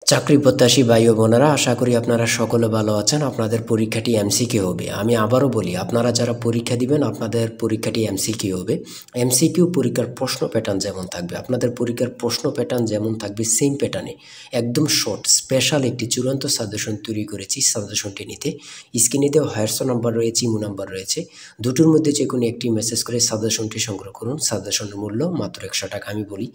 চাকরি প্রত্যাশী ভাই ও বোনেরা, আশা করি আপনারা সকলে ভালো আছেন। আপনাদের পরীক্ষাটি এমসিকিউ হবে। আমি আবারও বলি, আপনারা যারা পরীক্ষা দিবেন আপনাদের পরীক্ষাটি এমসিকিউ হবে। এমসিকিউ পরীক্ষার প্রশ্ন প্যাটার্ন যেমন থাকবে, আপনাদের পরীক্ষার প্রশ্ন প্যাটার্ন যেমন থাকবে সেম প্যাটার্নে একদম শর্ট স্পেশাল একটি চূড়ান্ত সাজেশন তৈরি করেছি। সাজেশনটি নিতে স্ক্রিনে দেওয়া হোয়াটসঅ্যাপ নাম্বার রয়েছে, ইমো নাম্বার রয়েছে, দুটোর মধ্যে যে কোনো একটি মেসেজ করে সাজেশনটি সংগ্রহ করুন। সাজেশনের মূল্য মাত্র 100 টাকা। আমি বলি,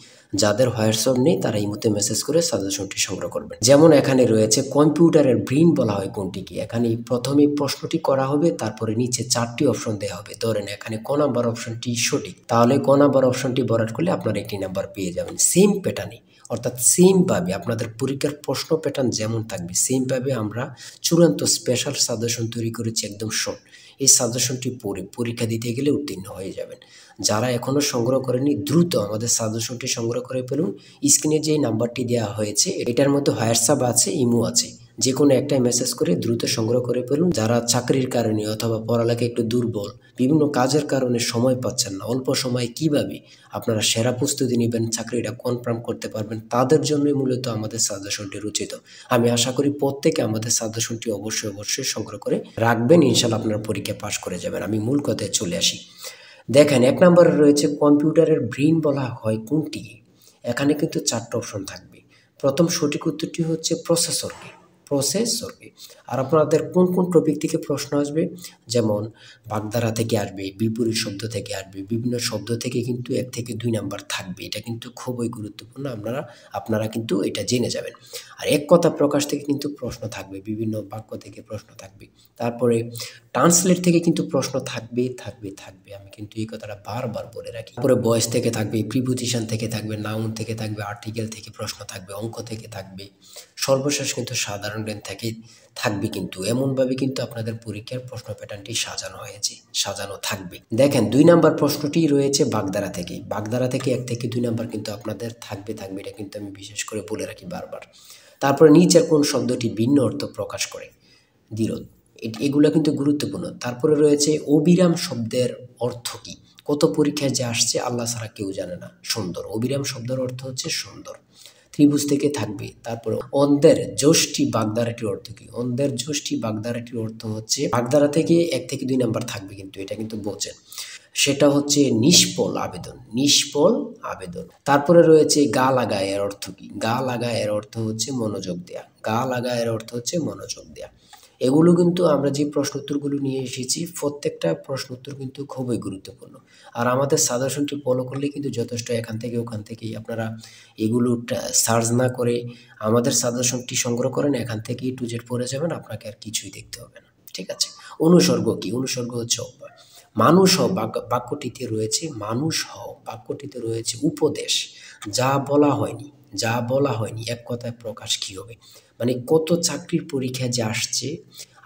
যাদের হোয়াটসঅ্যাপ নেই তারা ইমোতে মেসেজ করে সাজেশনটি সংগ্রহ করবেন। যেমন এখানে রয়েছে কম্পিউটারের ব্রেইন বলা হয় কোনটিকে। এখানে প্রথমে প্রশ্নটি করা হবে, তারপরে নিচে 4টি অপশন দেওয়া হবে। ধরেন এখানে ক নাম্বার অপশনটি সঠিক, তাহলে ক নাম্বার অপশনটি ভরাট করলে আপনারা একটি নাম্বার পেয়ে যাবেন। সেম প্যাটার্নে, অর্থাৎ সেমভাবে আপনাদের পরীক্ষার প্রশ্ন প্যাটার্ন যেমন থাকবে সেমভাবে আমরা চূড়ান্ত স্পেশাল সাজেশন তৈরি করেছি, একদম শর্ট। এই সাজেশনটি পড়ে পরীক্ষা দিতে গেলে উত্তীর্ণ হয়ে যাবেন। যারা এখনও সংগ্রহ করেনি দ্রুত আমাদের সাজেশনটি সংগ্রহ করে ফেলুন। স্ক্রিনে যে নাম্বারটি দেওয়া হয়েছে এটার মধ্যে হোয়াটসঅ্যাপ আছে, ইমো আছে, যে কোনো একটাই মেসেজ করে দ্রুত সংগ্রহ করে ফেলুন। যারা চাকরির কারণে অথবা পড়ালেখা একটু দুর্বল, বিভিন্ন কাজের কারণে সময় পাচ্ছেন না, অল্প সময়ে কিভাবে আপনারা সেরা প্রস্তুতি নেবেন, চাকরিটা কনফার্ম করতে পারবেন, তাদের জন্যই মূলত আমাদের সাজেশনটি রচিত। আমি আশা করি প্রত্যেকে আমাদের সাজেশনটি অবশ্যই সংগ্রহ করে রাখবেন। ইনশাল্লাহ আপনারা পরীক্ষা পাশ করে যাবেন। আমি মূল কথায় চলে আসি। দেখেন, 1 নম্বরে রয়েছে কম্পিউটারের ব্রেইন বলা হয় কোনটি। এখানে কিন্তু 4টা অপশন থাকবে। প্রথম সঠিক উত্তরটি হচ্ছে প্রসেসরকে। আর আপনাদের কোন কোন টপিক থেকে প্রশ্ন আসবে, যেমন বাগধারা থেকে আসবে, বিপরীত শব্দ থেকে আসবে, বিভিন্ন শব্দ থেকে কিন্তু 1 থেকে 2 নাম্বার থাকবে। এটা কিন্তু খুবই গুরুত্বপূর্ণ, আপনারা কিন্তু এটা জেনে যাবেন। আর এক কথা প্রকাশ থেকে কিন্তু প্রশ্ন থাকবে, বিভিন্ন বাক্য থেকে প্রশ্ন থাকবে। তারপরে ট্রান্সলেট থেকে কিন্তু প্রশ্ন থাকবে। আমি কিন্তু এই কথাটা বারবার বলে রাখি। তারপরে ভয়েস থেকে থাকবে, প্রিপোজিশন থেকে থাকবে, নাউন থেকে থাকবে, আর্টিকেল থেকে প্রশ্ন থাকবে, অঙ্ক থেকে থাকবে, সর্বশেষ কিন্তু সাধারণ জ্ঞান থেকে থাকবে। কিন্তু এমনভাবে কিন্তু আপনাদের পরীক্ষার প্রশ্ন প্যাটার্নটি সাজানো থাকবে। দেখেন, 2 নাম্বার প্রশ্নটি রয়েছে বাগধারা থেকে। বাগধারা থেকে 1 থেকে 2 নাম্বার কিন্তু আপনাদের থাকবে। এটা কিন্তু আমি বিশেষ করে বলে রাখি বারবার। তারপরে নিচের কোন শব্দটি ভিন্ন অর্থ প্রকাশ করে, দ্বিরোধ, এগুলো কিন্তু গুরুত্বপূর্ণ। তারপরে রয়েছে অবিরাম শব্দের অর্থ কী। কত পরীক্ষায় যে আসছে আল্লাহ ছাড়া কেউ জানে না। সুন্দর, অবিরাম শব্দের অর্থ হচ্ছে সুন্দর। ত্রিভুজ থেকে থাকবে। তারপরে অন্ধের যষ্টি বাগধারাটির অর্থ কী। অন্ধের যষ্টি বাগধারাটির অর্থ হচ্ছে, বাগধারা থেকে 1 থেকে 2 নাম্বার থাকবে, কিন্তু এটা কিন্তু বোঝেন, সেটা হচ্ছে নিষ্ফল আবেদন। তারপরে রয়েছে গা লাগা, এর অর্থ কী। গা লাগা এর অর্থ হচ্ছে মনোযোগ দেয়া। এগুলো কিন্তু আমরা যে প্রশ্ন উত্তরগুলো নিয়ে এসেছি প্রত্যেকটা প্রশ্ন উত্তর কিন্তু খুবই গুরুত্বপূর্ণ। আর আমাদের সাজেশনটি ফলো করলে কিন্তু যথেষ্ট। এখান থেকে ওখান থেকেই আপনারা এগুলো সার্চ না করে আমাদের সাজেশনটি সংগ্রহ করেন, এখান থেকে A to Z পড়ে যাবেন, আপনাকে আর কিছুই দেখতে হবে না। ঠিক আছে। অনুসর্গ কি। অনুসর্গ হচ্ছে অভ্যাস। মানুষ হও বাক্যটিতে রয়েছে উপদেশ। যা বলা হয়নি এক কথায় প্রকাশ কি হবে। মানে কত চাকরির পরীক্ষা যে আসছে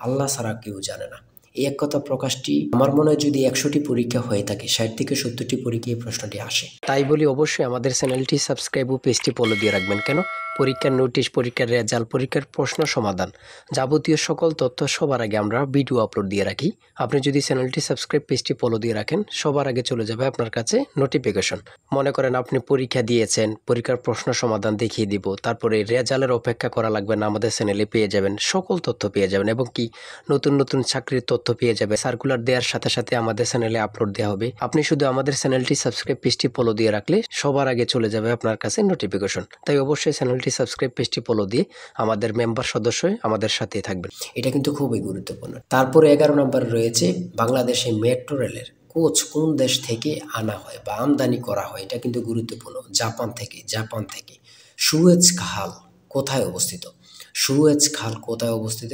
আল্লাহ ছাড়া কেউ জানে না। এই এক কথা প্রকাশটি আমার মনে হয় যদি 100টি পরীক্ষা হয়ে থাকে 60 থেকে 70টি পরীক্ষায় এই প্রশ্নটি আসে। তাই বলি অবশ্যই আমাদের চ্যানেলটি সাবস্ক্রাইব ও পেজটি ফলো দিয়ে রাখবেন। কেন? পরীক্ষার নোটিশ, পরীক্ষার রেজাল্ট, পরীক্ষার প্রশ্ন সমাধান, যাবতীয় সকল তথ্য সবার আগে আমরা ভিডিও আপলোড দিয়ে রাখি। আপনি যদি চ্যানেলটি সাবস্ক্রাইব, পেজটি ফলো দিয়ে রাখেন, সবার আগে চলে যাবে আপনার কাছে নোটিফিকেশন। মনে করেন আপনি পরীক্ষা দিয়েছেন, পরীক্ষার প্রশ্ন সমাধান দেখিয়ে দিব, তারপরে রেজাল্টের অপেক্ষা করা লাগবে না, আমাদের চ্যানেলে পেয়ে যাবেন, সকল তথ্য পেয়ে যাবেন, এবং কি নতুন চাকরির তথ্য পেয়ে যাবে। সার্কুলার দেওয়ার সাথে সাথে আমাদের চ্যানেলে আপলোড দেওয়া হবে। আপনি শুধু আমাদের চ্যানেলটি সাবস্ক্রাইব, পেজটি ফলো দিয়ে রাখলে সবার আগে চলে যাবে আপনার কাছে নোটিফিকেশন। তাই অবশ্যই চ্যানেলটি সাবস্ক্রাইব, পেজটি ফলো দিয়ে আমাদের মেম্বার সদস্য হয়ে আমাদের সাথেই থাকবেন। এটা কিন্তু খুবই গুরুত্বপূর্ণ। তারপরে 11 নম্বর রয়েছে বাংলাদেশে মেট্রো রেলের কোচ কোন দেশ থেকে আনা হয় বা আমদানি করা হয়। এটা কিন্তু গুরুত্বপূর্ণ। জাপান থেকে। সুয়েজ খাল কোথায় অবস্থিত।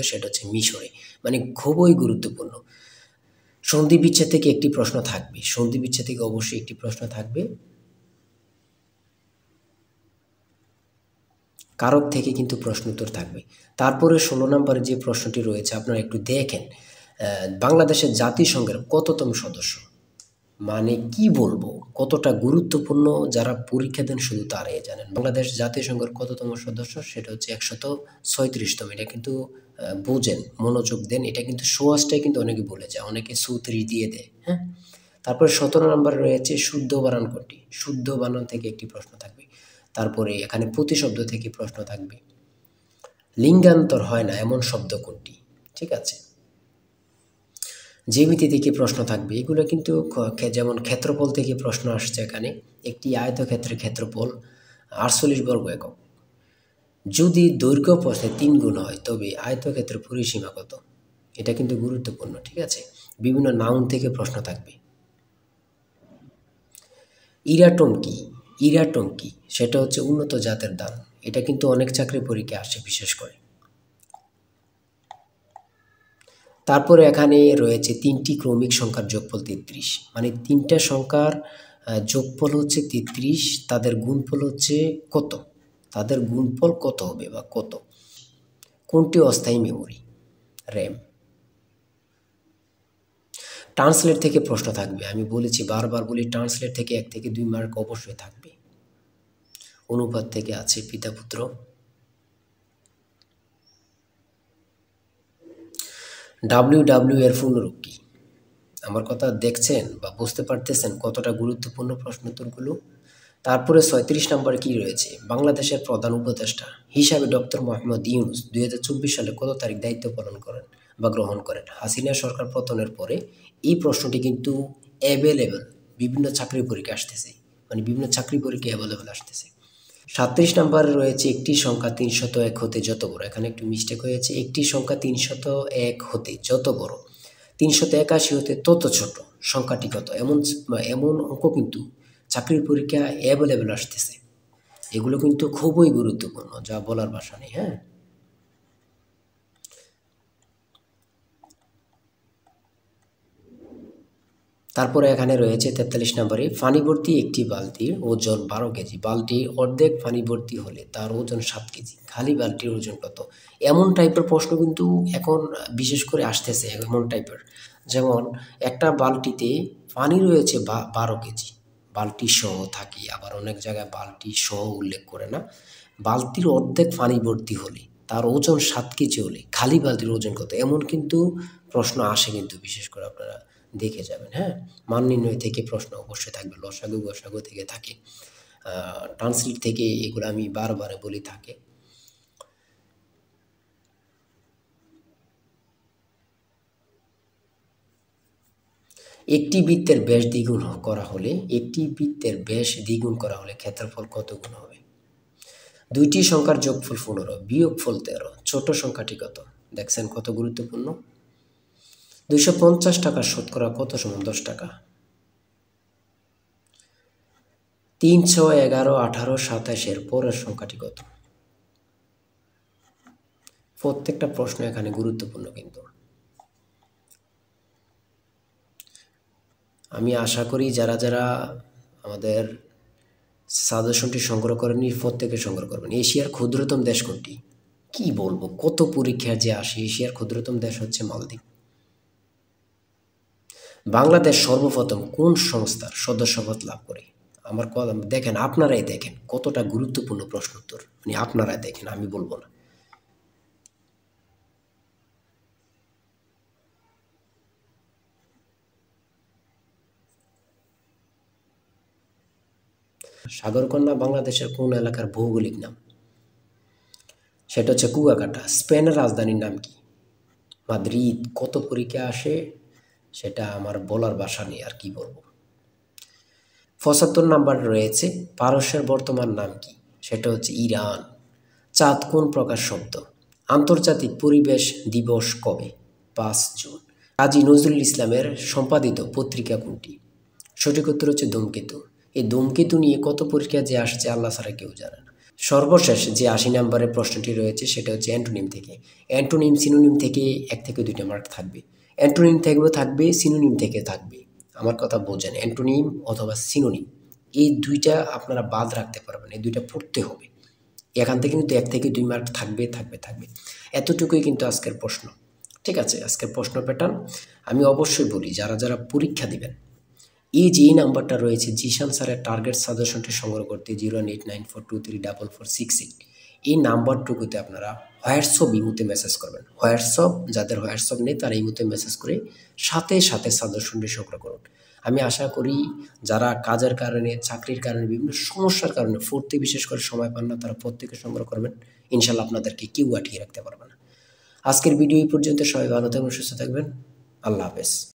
সেটা হচ্ছে মিশরে। মানে খুবই গুরুত্বপূর্ণ। সন্ধি বিচ্ছেদ থেকে একটি প্রশ্ন থাকবে। অবশ্যই একটি প্রশ্ন থাকবে। কারক থেকে কিন্তু প্রশ্ন উত্তর থাকবে। তারপরে 16 নম্বরে যে প্রশ্নটি রয়েছে আপনারা একটু দেখেন, বাংলাদেশের জাতিসংঘের কততম সদস্য। মানে কি বলবো, কতটা গুরুত্বপূর্ণ, যারা পরীক্ষা দেন শুধু তারাই জানেন। বাংলাদেশ জাতিসংঘের কততম সদস্য, সেটা হচ্ছে 136তম। এটা কিন্তু বোঝেন, মনোযোগ দেন। এটা কিন্তু সোয়াশটাই কিন্তু অনেকে বলে যায়, অনেকে 34 দিয়ে দেয়। হ্যাঁ। তারপরে 17 নম্বরে রয়েছে শুদ্ধ বানান কোনটি। শুদ্ধ বানান থেকে একটি প্রশ্ন থাকবে। তারপরে এখানে প্রতিশব্দ থেকে প্রশ্ন থাকবে। লিঙ্গান্তর হয় না এমন শব্দ কোনটি? ঠিক আছে, জ্যামিতি থেকে প্রশ্ন থাকবে। এগুলো কিন্তু যেমন ক্ষেত্রফল থেকে প্রশ্ন আসছে এখানে। একটি আয়তক্ষেত্রের ক্ষেত্রফল 48 বর্গ একক। যদি দৈর্ঘ্য প্রস্থে 3 গুণ হয় তবে আয়তক্ষেত্রের পরিসীমা কত? এটা কিন্তু গুরুত্বপূর্ণ। ঠিক আছে, বিভিন্ন নাউন থেকে প্রশ্ন থাকবে। ইরাটম কি? ইরাটম কি? সেটা হচ্ছে উন্নত জাতের ধান। এটা কিন্তু অনেক চাকরি পরীক্ষায় আসে বিশেষ করে। তারপরে এখানে রয়েছে 3টি ক্রমিক সংখ্যার যোগফল 33, মানে 3টা সংখ্যার যোগফল হচ্ছে 33, তাদের গুণফল হচ্ছে কত? তাদের গুণফল কত হবে বা কত? কোনটি অস্থায়ী মেমোরি? র্যাম। ট্রান্সলেট থেকে প্রশ্ন থাকবে। আমি বলেছি, বারবার বলি, ট্রান্সলেট থেকে 1 থেকে 2 মার্ক অবশ্যই থাকবে। অনুপাত থেকে আছে পিতা পুত্র। WW এর পূর্ণরূপ কি? আমার কথা দেখছেন বা বুঝতে পারতেছেন কতটা গুরুত্বপূর্ণ প্রশ্নোত্তরগুলো? তারপরে 36 নম্বরে কি রয়েছে? বাংলাদেশের প্রধান উপদেষ্টা হিসাবে ডক্টর মোহাম্মদ ইউনূস 2024 সালে কত তারিখ দায়িত্ব পালন করেন বা গ্রহণ করেন? হাসিনা সরকার পতনের পরে এই প্রশ্নটি কিন্তু অ্যাভেলেবল, বিভিন্ন চাকরি পরীক্ষা আসতেছে, মানে বিভিন্ন চাকরি পরীক্ষা অ্যাভেলেবল আসতেছে। 37 নম্বরে রয়েছে একটি সংখ্যা 301 হতে যত বড়। এখানে একটু মিস্টেক হয়েছে। একটি সংখ্যা 301 হতে যত বড় 381 হতে তত ছোট সংখ্যাটি কত? এমন এমন অঙ্ক কিন্তু চাকরির পরীক্ষা অ্যাভেলেবল আসতেছে। এগুলো কিন্তু খুবই গুরুত্বপূর্ণ, যা বলার ভাষা নেই। হ্যাঁ, তারপরে এখানে রয়েছে 43 নম্বরে, পানি ভর্তি একটি বালতির ওজন 12 কেজি। বালতির অর্ধেক পানি ভর্তি হলে তার ওজন 7 কেজি। খালি বালতির ওজন কত? এমন টাইপের প্রশ্ন কিন্তু এখন বিশেষ করে আসতেছে, এমন টাইপের। যেমন একটা বালতিতে পানি রয়েছে 12 কেজি, বালতি সহ থাকে, আবার অনেক জায়গায় বালতি সহ উল্লেখ করে না। বালতির অর্ধেক পানি ভর্তি হলে তার ওজন 7 কেজি হলে খালি বালতির ওজন কত? এমন কিন্তু প্রশ্ন আসে কিন্তু, বিশেষ করে আপনারা দেখে যাবেন। হ্যাঁ, মান নির্ণয় থেকে প্রশ্ন অবশ্যই থাকবে, লসাগু গসাগু থেকে থাকে, ট্রান্সলেট থেকে, এগুলো আমি বারবার বলি থাকে। একটি বৃত্তের ব্যাস দ্বিগুণ করা হলে ক্ষেত্রফল কত গুণ হবে? দুইটি সংখ্যার যোগফল 15, বিয়োগফল 13, ছোট সংখ্যাটি কত? দেখছেন কত গুরুত্বপূর্ণ। 250 টাকা শতকরা কত সমান 10 টাকা? 3, 6, 11, 18, 27 এর পরের সংখ্যাটি কত? প্রত্যেকটা প্রশ্ন এখানে গুরুত্বপূর্ণ কিন্তু। আমি আশা করি যারা যারা আমাদের সাজেশনটি সংগ্রহ করেনি, প্রত্যেকে সংগ্রহ করবেন। এশিয়ার ক্ষুদ্রতম দেশ কোনটি? কি বলবো, কত পরীক্ষা যে আসে। এশিয়ার ক্ষুদ্রতম দেশ হচ্ছে মালদ্বীপ। বাংলাদেশ সর্বপ্রথম কোন সংস্থার সদস্যপদ লাভ করে? আমার কথা দেখেন, আপনারাই দেখেন কতটা গুরুত্বপূর্ণ প্রশ্ন উত্তর, মানে আপনারাই দেখেন, আমি বলবো না। সাগরকন্যা বাংলাদেশের কোন এলাকার ভৌগোলিক নাম? সেটা হচ্ছে কুয়াকাটা। স্পেনের রাজধানীর নাম কি? মাদ্রিদ। কত পরীক্ষা আসে সেটা আমার বলার ভাষা নেই, আর কি বলবো। 75 নাম্বার রয়েছে, পারস্যের বর্তমান নাম কি? সেটা হচ্ছে ইরান। চাঁদ কোন প্রকার শব্দ? আন্তর্জাতিক পরিবেশ দিবস কবে? 5 জুন। কাজী নজরুল ইসলামের সম্পাদিত পত্রিকা কোনটি? সঠিক উত্তর হচ্ছে ধূমকেতু। এই ধূমকেতু নিয়ে কত পরীক্ষা যে আসছে আল্লাহ ছাড়া কেউ জানে না। সর্বশেষ যে 80 নম্বরের প্রশ্নটি রয়েছে সেটা হচ্ছে অ্যান্টোনিম থেকে। অ্যান্টোনিম সিনোনিম থেকে 1 থেকে 2টা মার্ক থাকবে। অ্যান্টোনিম থেকেও থাকবে, সিনোনিম থেকে থাকবে। আমার কথা বোঝেন, অ্যান্টোনিম অথবা সিনোনিম, এই দুইটা আপনারা বাদ রাখতে পারবেন, এই দুইটা পড়তে হবে। এখান থেকে কিন্তু 1 থেকে 2 মার্ক থাকবে থাকবে থাকবে। এতটুকুই কিন্তু আজকের প্রশ্ন। ঠিক আছে, আজকের প্রশ্ন প্যাটার্ন আমি অবশ্যই বলি, যারা যারা পরীক্ষা দিবেন, এই যে এই নাম্বারটা রয়েছে জিশান স্যারের টার্গেট সাজেশনটি সংগ্রহ করতে 018942388, এই নাম্বারটুকুতে আপনারা হোয়াটসঅ্যাপ ইমুতে মেসেজ করবেন। হোয়াটসঅ্যাপ, যাদের হোয়াটসঅ্যাপ নেই তারা ইমুতে মেসেজ করে সাথে সাথে সাজেশনটি সংগ্রহ করুন। আমি আশা করি যারা কাজের কারণে, চাকরির কারণে, বিভিন্ন সমস্যার কারণে পড়তে বিশেষ করে সময় পান না, তারা প্রত্যেকে সংগ্রহ করবেন। ইনশাল্লাহ আপনাদেরকে কেউ আটকিয়ে রাখতে পারবে না। আজকের ভিডিও এই পর্যন্ত। সবাই ভালো থাকবেন, সুস্থ থাকবেন। আল্লাহ হাফেজ।